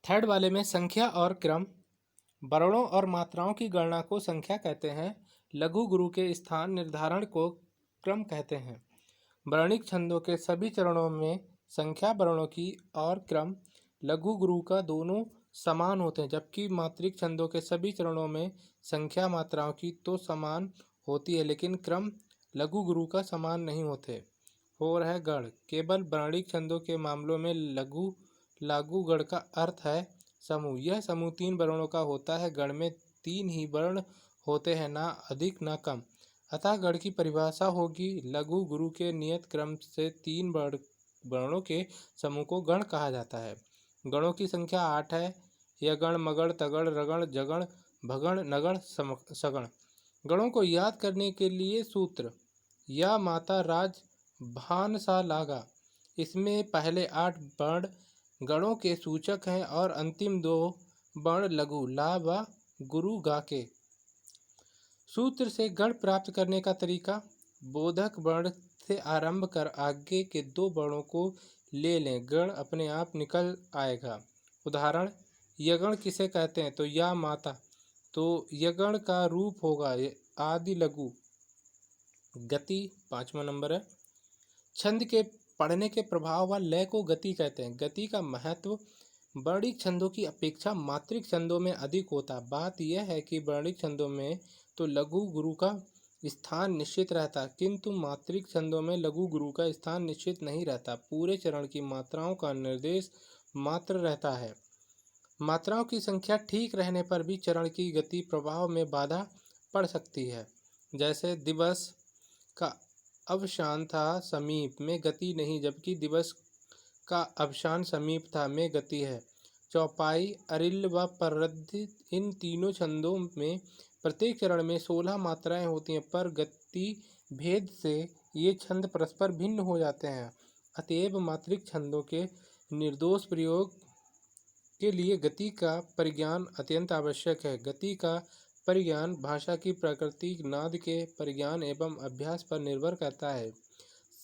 Third वाले में संख्या और क्रम। वर्णों और मात्राओं की गणना को संख्या कहते हैं। लघु गुरु के स्थान निर्धारण को क्रम कहते हैं। वर्णिक छंदों के सभी चरणों में संख्या वर्णों की और क्रम लघु गुरु का दोनों समान होते हैं, जबकि मात्रिक छंदों के सभी चरणों में संख्या मात्राओं की तो समान होती है, लेकिन क्रम लघु गुरु का समान नहीं होते। और है गढ़। केवल वर्णिक छंदों के मामलों में लघु लागू गढ़ का अर्थ है समूह। यह समूह 3 वर्णों का होता है। गढ़ में 3 ही वर्ण होते हैं, ना अधिक ना कम। अतः गढ़ की परिभाषा होगी लघु गुरु के नियत क्रम से 3 वर्णों के समूह को गण कहा जाता है। गणों की संख्या 8 है। यगण, मगण, तगण, रगण, जगण, भगण, नगण, सगण। गणों को याद करने के लिए सूत्र: या माता राज भान सा लागा। इसमें पहले 8 वर्ण गणों के सूचक हैं और अंतिम 2 वर्ण लघु ला व गुरु गा के। सूत्र से गण प्राप्त करने का तरीका: बोधक वर्ण से आरंभ कर आगे के 2 वर्णों को ले लें, गण अपने आप निकल आएगा। उदाहरण: यगण किसे कहते हैं? तो या माता, तो यगण का रूप होगा आदि लघु। गति 5वां नंबर है। छंद के पढ़ने के प्रभाव व लय को गति कहते हैं। गति का महत्व वर्णिक छंदों की अपेक्षा मात्रिक छंदों में अधिक होता है। बात यह है कि वर्णिक छंदों में तो लघु गुरु का स्थान निश्चित रहता, किंतु मात्रिक छंदों में लघु गुरु का स्थान निश्चित नहीं रहता। पूरे चरण की मात्राओं का निर्देश मात्र रहता है। मात्राओं की संख्या ठीक रहने पर भी चरण की गति प्रभाव में बाधा पड़ सकती है। जैसे दिवस का अवसान था समीप में गति नहीं, जबकि दिवस का अवसान समीप था में गति है। चौपाई, अरिल व परद्ध, इन तीनों छंदों में प्रत्येक चरण में 16 मात्राएं होती हैं, पर गति भेद से ये छंद परस्पर भिन्न हो जाते हैं। अतएव मात्रिक छंदों के निर्दोष प्रयोग के लिए गति का परिज्ञान अत्यंत आवश्यक है। गति का परिज्ञान भाषा की प्रकृति, नाद के परिज्ञान एवं अभ्यास पर निर्भर करता है।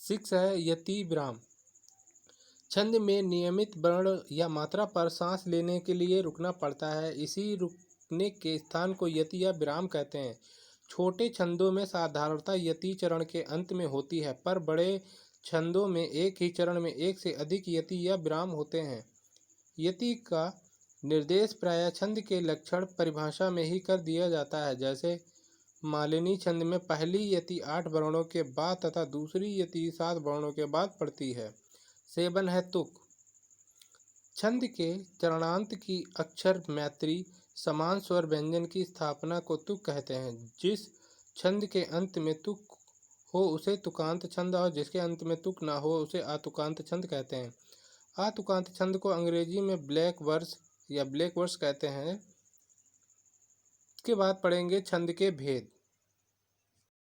6 है यति विराम। छंद में नियमित वर्ण या मात्रा पर सांस लेने के लिए रुकना पड़ता है। इसी रुकने के स्थान को यति या विराम कहते हैं। छोटे छंदों में साधारणतः यति चरण के अंत में होती है, पर बड़े छंदों में एक ही चरण में एक से अधिक यति या विराम होते हैं। यति का निर्देश प्रायः छंद के लक्षण परिभाषा में ही कर दिया जाता है। जैसे मालिनी छंद में पहली यति 8 वर्णों के बाद तथा दूसरी यति 7 वर्णों के बाद पड़ती है। सेवन है तुक। छंद के चरणांत की अक्षर मैत्री समान स्वर व्यंजन की स्थापना को तुक कहते हैं। जिस छंद के अंत में तुक हो उसे तुकांत छंद और जिसके अंत में तुक ना हो उसे आतुकांत छंद कहते हैं। आतुकांत छंद को अंग्रेजी में ब्लैक वर्स या ब्लैक वर्स कहते हैं। इसके बाद पढ़ेंगे छंद के भेद।